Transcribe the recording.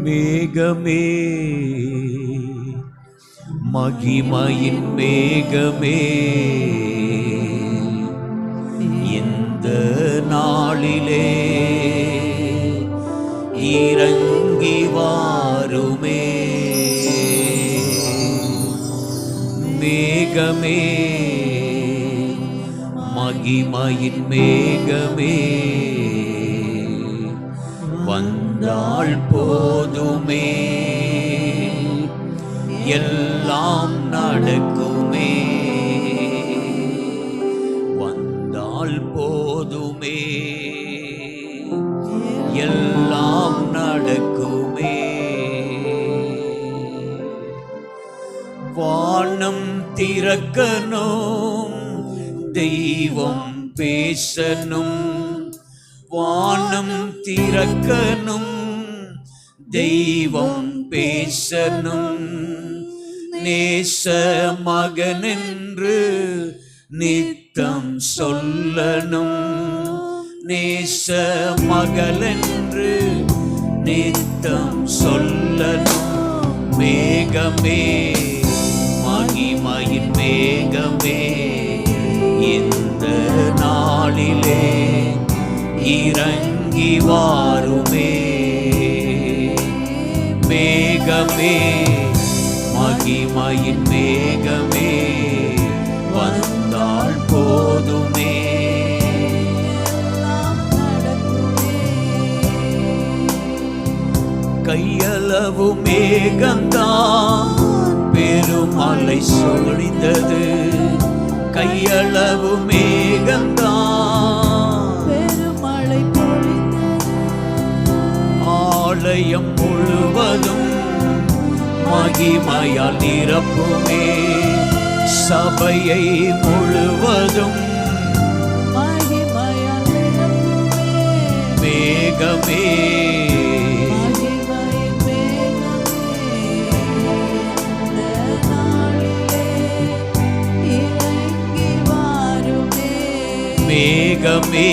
மேகமே மகிமையின் மேகமே இந்த நாளிலே இறங்கி வாருமே. மேகமே மகிமையின் மேகமே வந்தால் போதுமே, எல்லாம் நடக்குமே. வந்தால் போதுமே, எல்லாம் நடக்குமே. வானம் திறக்கணும், தெய்வம் பேசணும். வானம் திறக்கணும், தெய்வம் பேசணும். நேச மகனென்று நித்தம் சொல்லணும். நேச மகளென்று நித்தம் சொல்லணும். மேகமே மகிமையின் மேகமே இந்த நாளிலே இறங்கி வாருமே. மேகமே மகிமையின் மேகமே வந்தால் போதுமே. கையளவு மேகந்தான் பெருமலை சொரிந்தது. கையளவு மேகந்தான் பெருமழை பொழிந்தது. ஆலயம் முழுவதும் மகிமையால் நிரப்புமே. சபையை முழுவதும் மகிமையால் நிரப்புமே. மேகமே மகிமையின் மேகமே இந்த நாளிலே இறங்கி வாருமே. மேகமே